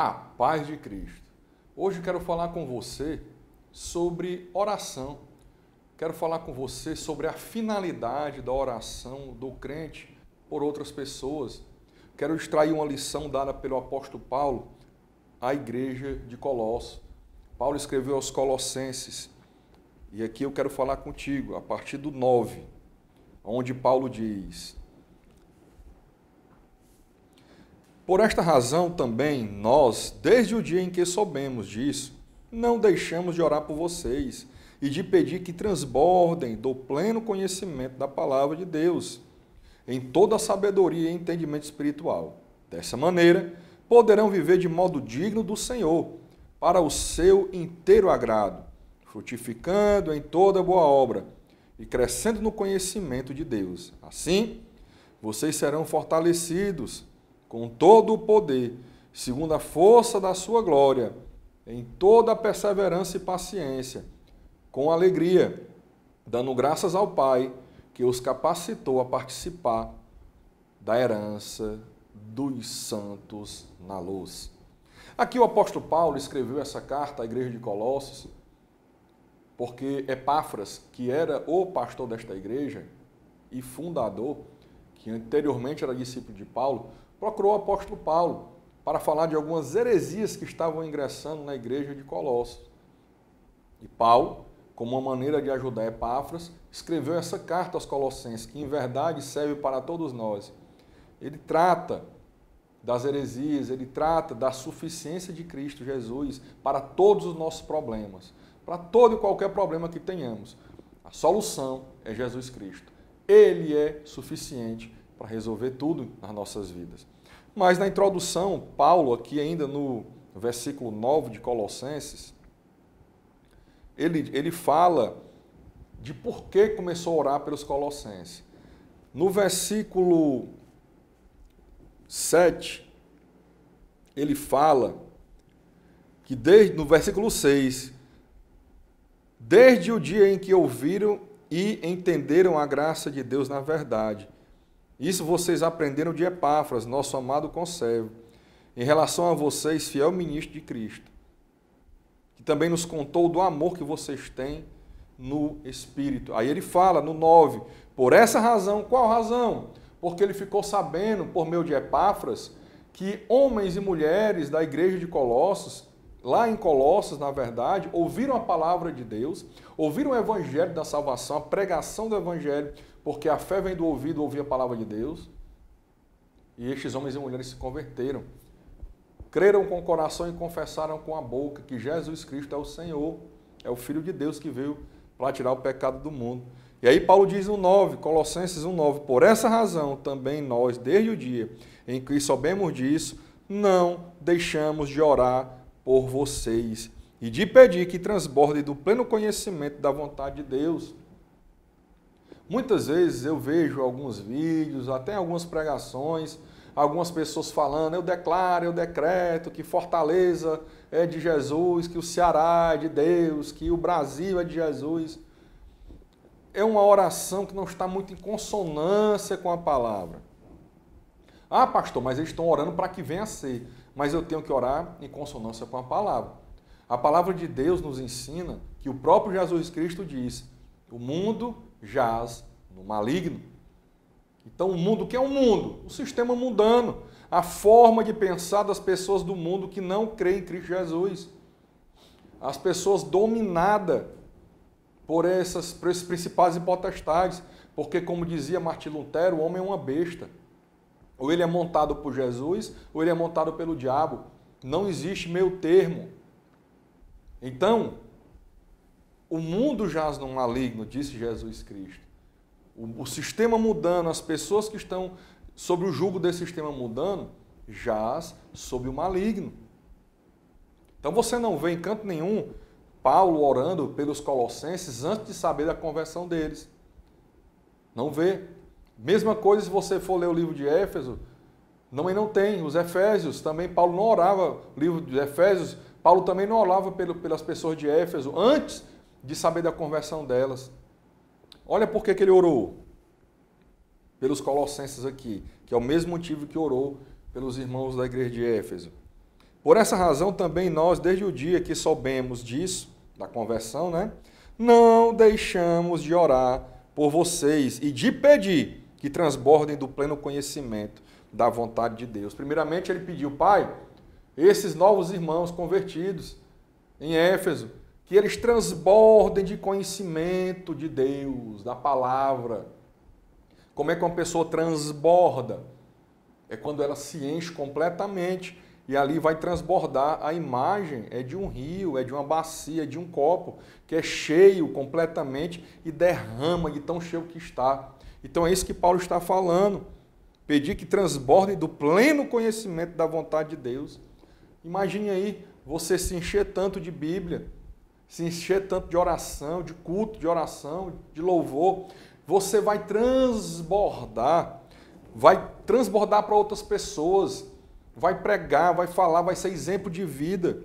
A paz de Cristo. Hoje quero falar com você sobre oração. Quero falar com você sobre a finalidade da oração do crente por outras pessoas. Quero extrair uma lição dada pelo apóstolo Paulo à igreja de Colossos. Paulo escreveu aos Colossenses, e aqui eu quero falar contigo, a partir do 9, onde Paulo diz: por esta razão também nós, desde o dia em que soubemos disso, não deixamos de orar por vocês e de pedir que transbordem do pleno conhecimento da palavra de Deus, em toda a sabedoria e entendimento espiritual. Dessa maneira, poderão viver de modo digno do Senhor, para o seu inteiro agrado, frutificando em toda boa obra e crescendo no conhecimento de Deus. Assim, vocês serão fortalecidos com todo o poder, segundo a força da sua glória, em toda a perseverança e paciência, com alegria, dando graças ao Pai, que os capacitou a participar da herança dos santos na luz. Aqui o apóstolo Paulo escreveu essa carta à igreja de Colossos, porque Epáfras, que era o pastor desta igreja e fundador, que anteriormente era discípulo de Paulo, procurou o apóstolo Paulo para falar de algumas heresias que estavam ingressando na igreja de Colossos. E Paulo, como uma maneira de ajudar Epáfras, escreveu essa carta aos Colossenses, que em verdade serve para todos nós. Ele trata das heresias, ele trata da suficiência de Cristo Jesus para todos os nossos problemas, para todo e qualquer problema que tenhamos. A solução é Jesus Cristo. Ele é suficiente para resolver tudo nas nossas vidas. Mas na introdução, Paulo, aqui ainda no versículo 9 de Colossenses, ele fala de por que começou a orar pelos colossenses. No versículo 7, ele fala que no versículo 6, desde o dia em que ouviram e entenderam a graça de Deus na verdade, isso vocês aprenderam de Epáfras, nosso amado conservo, em relação a vocês, fiel ministro de Cristo, que também nos contou do amor que vocês têm no Espírito. Aí ele fala no 9, por essa razão, qual razão? Porque ele ficou sabendo, por meio de Epáfras, que homens e mulheres da igreja de Colossos, lá em Colossos, na verdade, ouviram a palavra de Deus, ouviram o evangelho da salvação, a pregação do evangelho, porque a fé vem do ouvido, ouvir a palavra de Deus, e estes homens e mulheres se converteram, creram com o coração e confessaram com a boca que Jesus Cristo é o Senhor, é o Filho de Deus que veio para tirar o pecado do mundo. E aí Paulo diz no 9, Colossenses 1:9, por essa razão também nós, desde o dia em que soubemos disso, não deixamos de orar por vocês e de pedir que transbordem do pleno conhecimento da vontade de Deus. Muitas vezes eu vejo alguns vídeos, até algumas pregações, algumas pessoas falando, eu declaro, eu decreto que Fortaleza é de Jesus, que o Ceará é de Deus, que o Brasil é de Jesus. É uma oração que não está muito em consonância com a palavra. Ah, pastor, mas eles estão orando para que venha a ser. Mas eu tenho que orar em consonância com a palavra. A palavra de Deus nos ensina que o próprio Jesus Cristo disse, o mundo jaz no maligno. Então o mundo, o que é o mundo? O sistema mundano, a forma de pensar das pessoas do mundo que não creem em Cristo Jesus. As pessoas dominadas por esses principais e potestades, porque como dizia Martim Lutero, o homem é uma besta. Ou ele é montado por Jesus, ou ele é montado pelo diabo. Não existe meio termo. Então, o mundo jaz no maligno, disse Jesus Cristo. O sistema mundano, as pessoas que estão sob o jugo desse sistema mundano, jaz sob o maligno. Então você não vê em canto nenhum Paulo orando pelos colossenses antes de saber da conversão deles. Não vê. Mesma coisa se você for ler o livro de Éfeso, não tem. Os Efésios, também Paulo não orava, o livro de Efésios, Paulo também não orava pelas pessoas de Éfeso antes de saber da conversão delas. Olha por que ele orou pelos colossenses aqui, que é o mesmo motivo que orou pelos irmãos da igreja de Éfeso. Por essa razão também nós, desde o dia que soubemos disso, da conversão, né, não deixamos de orar por vocês e de pedir que transbordem do pleno conhecimento da vontade de Deus. Primeiramente, ele pediu, Pai, esses novos irmãos convertidos em Éfeso, que eles transbordem de conhecimento de Deus, da palavra. Como é que uma pessoa transborda? É quando ela se enche completamente e ali vai transbordar. A imagem é de um rio, é de uma bacia, é de um copo, que é cheio completamente e derrama de tão cheio que está. Então é isso que Paulo está falando. Pedir que transbordem do pleno conhecimento da vontade de Deus. Imagine aí, você se encher tanto de Bíblia, se encher tanto de oração, de culto, de oração, de louvor, você vai transbordar para outras pessoas, vai pregar, vai falar, vai ser exemplo de vida.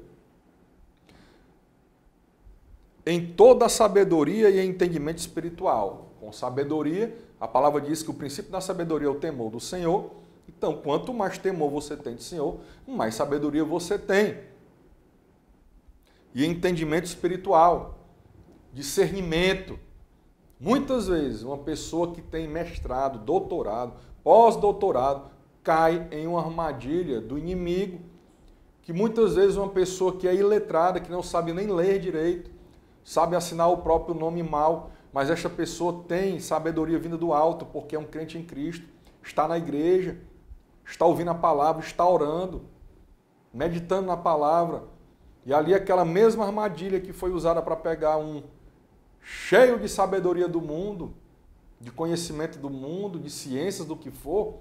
Em toda a sabedoria e entendimento espiritual. Com sabedoria, a palavra diz que o princípio da sabedoria é o temor do Senhor. Então, quanto mais temor você tem do Senhor, mais sabedoria você tem. E entendimento espiritual, discernimento. Muitas vezes, uma pessoa que tem mestrado, doutorado, pós-doutorado, cai em uma armadilha do inimigo, que muitas vezes uma pessoa que é iletrada, que não sabe nem ler direito, sabe assinar o próprio nome mal, mas esta pessoa tem sabedoria vinda do alto, porque é um crente em Cristo, está na igreja, está ouvindo a palavra, está orando, meditando na palavra. E ali aquela mesma armadilha que foi usada para pegar um cheio de sabedoria do mundo, de conhecimento do mundo, de ciências, do que for,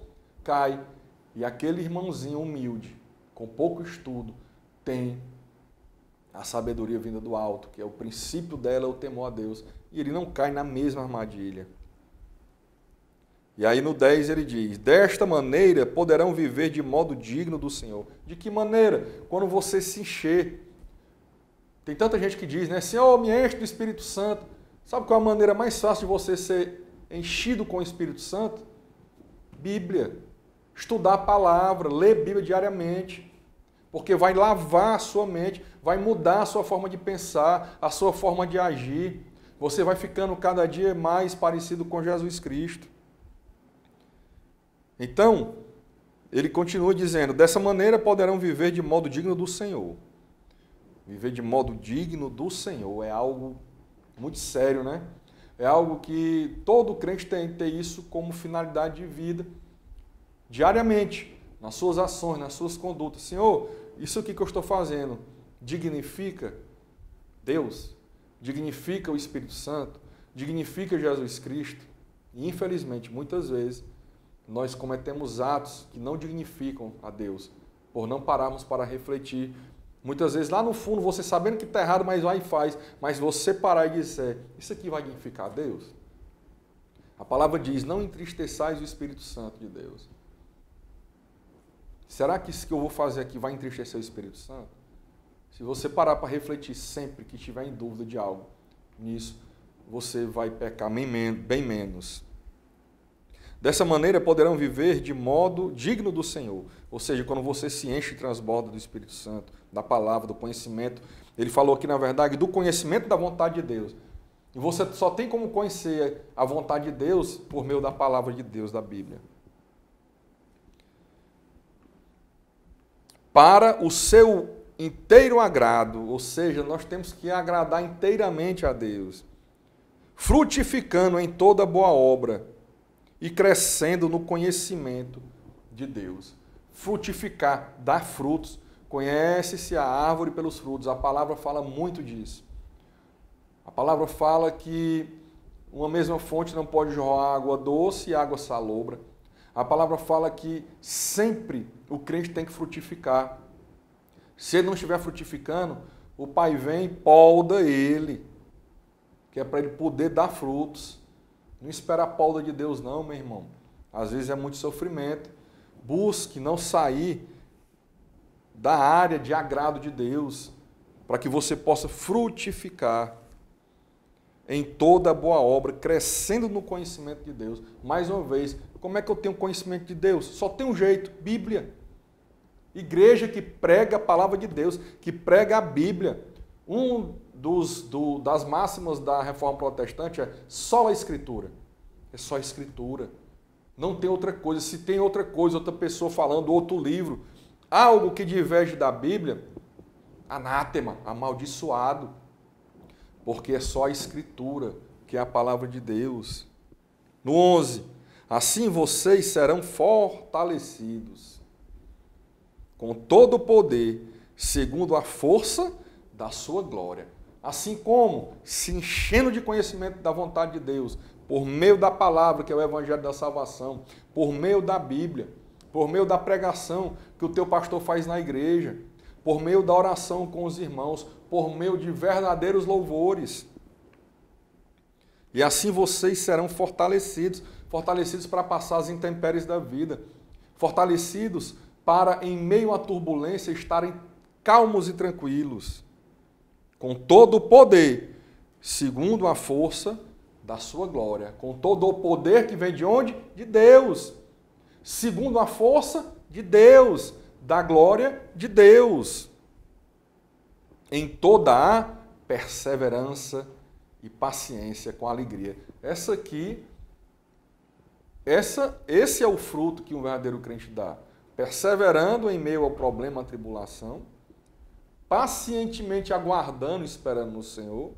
cai. E aquele irmãozinho humilde, com pouco estudo, tem a sabedoria vinda do alto, que é o princípio dela, é o temor a Deus. E ele não cai na mesma armadilha. E aí no 10 ele diz, desta maneira poderão viver de modo digno do Senhor. De que maneira? Quando você se encher. Tem tanta gente que diz, né? Senhor, me enche do Espírito Santo. Sabe qual é a maneira mais fácil de você ser enchido com o Espírito Santo? Bíblia. Estudar a palavra, ler Bíblia diariamente. Porque vai lavar a sua mente, vai mudar a sua forma de pensar, a sua forma de agir. Você vai ficando cada dia mais parecido com Jesus Cristo. Então, ele continua dizendo, dessa maneira poderão viver de modo digno do Senhor. Viver de modo digno do Senhor é algo muito sério, né? É algo que todo crente tem que ter isso como finalidade de vida, diariamente, nas suas ações, nas suas condutas. Senhor, isso aqui que eu estou fazendo dignifica Deus, dignifica o Espírito Santo, dignifica Jesus Cristo. E, infelizmente, muitas vezes, nós cometemos atos que não dignificam a Deus, por não pararmos para refletir. Muitas vezes, lá no fundo, você sabendo que está errado, mas vai e faz. Mas você parar e dizer, isso aqui vai dignificar a Deus? A palavra diz, não entristeçais o Espírito Santo de Deus. Será que isso que eu vou fazer aqui vai entristecer o Espírito Santo? Se você parar para refletir sempre que estiver em dúvida de algo nisso, você vai pecar bem menos. Dessa maneira poderão viver de modo digno do Senhor. Ou seja, quando você se enche e transborda do Espírito Santo, da palavra, do conhecimento. Ele falou aqui, na verdade, do conhecimento da vontade de Deus. E você só tem como conhecer a vontade de Deus por meio da palavra de Deus, da Bíblia. Para o seu inteiro agrado, ou seja, nós temos que agradar inteiramente a Deus, frutificando em toda boa obra e crescendo no conhecimento de Deus. Frutificar, dar frutos. Conhece-se a árvore pelos frutos. A palavra fala muito disso. A palavra fala que uma mesma fonte não pode jorrar água doce e água salobra. A palavra fala que sempre o crente tem que frutificar. Se ele não estiver frutificando, o Pai vem e polda ele, que é para ele poder dar frutos. Não espera a polda de Deus não, meu irmão. Às vezes é muito sofrimento. Busque não sair da área de agrado de Deus, para que você possa frutificar em toda a boa obra, crescendo no conhecimento de Deus. Mais uma vez, como é que eu tenho conhecimento de Deus? Só tem um jeito, Bíblia. Igreja que prega a palavra de Deus, que prega a Bíblia. Das máximas da Reforma Protestante é só a Escritura. É só a Escritura. Não tem outra coisa. Se tem outra coisa, outra pessoa falando, outro livro, algo que diverge da Bíblia, anátema, amaldiçoado. Porque é só a Escritura, que é a palavra de Deus. No 11, assim vocês serão fortalecidos com todo o poder, segundo a força da sua glória. Assim como se enchendo de conhecimento da vontade de Deus, por meio da palavra, que é o Evangelho da Salvação, por meio da Bíblia, por meio da pregação que o teu pastor faz na igreja, por meio da oração com os irmãos, por meio de verdadeiros louvores. E assim vocês serão fortalecidos para passar as intempéries da vida, fortalecidos para, em meio à turbulência, estarem calmos e tranquilos, com todo o poder, segundo a força da sua glória, com todo o poder que vem de onde? De Deus, segundo a força de Deus, da glória de Deus, em toda a perseverança e paciência com alegria. Esse é o fruto que um verdadeiro crente dá. Perseverando em meio ao problema, à tribulação, pacientemente aguardando, esperando no Senhor,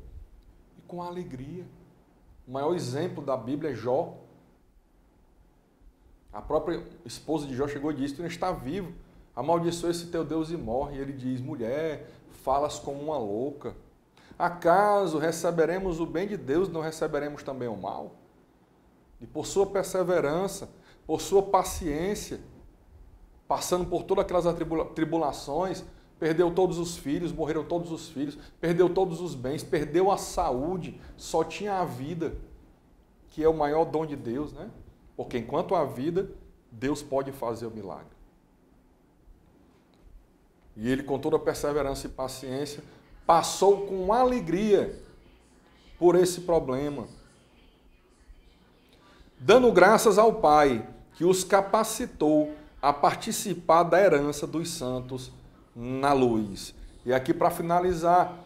e com alegria. O maior exemplo da Bíblia é Jó. A própria esposa de Jó chegou e disse: tu não está vivo, amaldiçoa esse teu Deus e morre. E ele diz: mulher, falas como uma louca. Acaso receberemos o bem de Deus, não receberemos também o mal? E por sua perseverança, por sua paciência, passando por todas aquelas tribulações, perdeu todos os filhos, morreram todos os filhos, perdeu todos os bens, perdeu a saúde, só tinha a vida, que é o maior dom de Deus, né? Porque enquanto há vida, Deus pode fazer o milagre. E ele, com toda a perseverança e paciência, passou com alegria por esse problema, dando graças ao Pai, que os capacitou a participar da herança dos santos na luz. E aqui, para finalizar,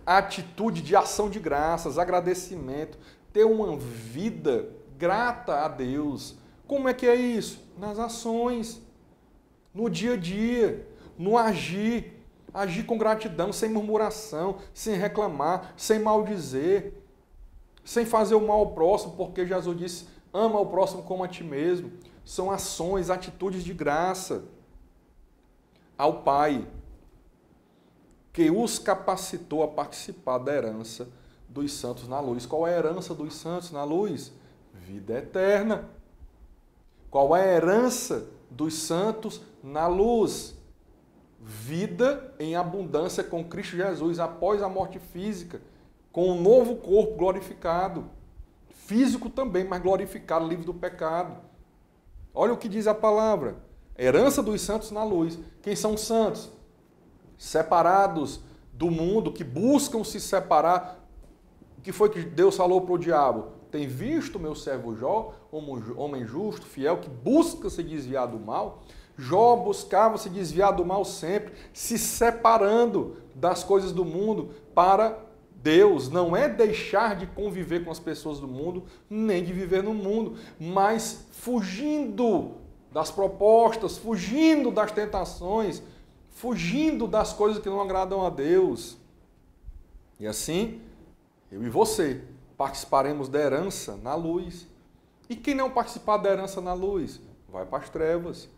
a atitude de ação de graças, agradecimento, ter uma vida grata a Deus. Como é que é isso? Nas ações, no dia a dia, no agir. Agir com gratidão, sem murmuração, sem reclamar, sem maldizer, sem fazer o mal ao próximo, porque Jesus disse: ama o próximo como a ti mesmo. São ações, atitudes de graça ao Pai, que os capacitou a participar da herança dos santos na luz. Qual é a herança dos santos na luz? Vida eterna. Qual é a herança dos santos na luz? Vida em abundância com Cristo Jesus, após a morte física, com um novo corpo glorificado. Físico também, mas glorificado, livre do pecado. Olha o que diz a palavra. Herança dos santos na luz. Quem são os santos? Separados do mundo, que buscam se separar. O que foi que Deus falou para o diabo? Tem visto meu servo Jó, homem justo, fiel, que busca se desviar do mal? Jó buscava se desviar do mal sempre, se separando das coisas do mundo para Deus. Não é deixar de conviver com as pessoas do mundo, nem de viver no mundo, mas fugindo das propostas, fugindo das tentações, fugindo das coisas que não agradam a Deus. E assim, eu e você participaremos da herança na luz. E quem não participar da herança na luz, vai para as trevas.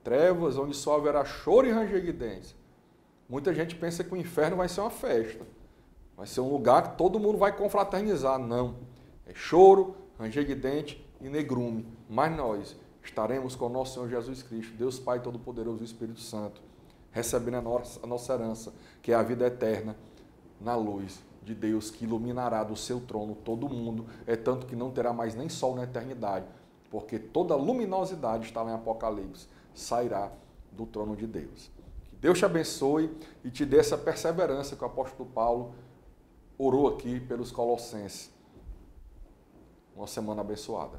Trevas onde só haverá choro e ranger de dentes. Muita gente pensa que o inferno vai ser uma festa. Vai ser um lugar que todo mundo vai confraternizar. Não. É choro, ranger de dente e negrume. Mas nós estaremos com o nosso Senhor Jesus Cristo, Deus Pai Todo-Poderoso e Espírito Santo, recebendo a nossa herança, que é a vida eterna, na luz de Deus, que iluminará do seu trono todo mundo. É tanto que não terá mais nem sol na eternidade, porque toda a luminosidade está lá em Apocalipse, sairá do trono de Deus. Que Deus te abençoe e te dê essa perseverança que o apóstolo Paulo orou aqui pelos Colossenses. Uma semana abençoada.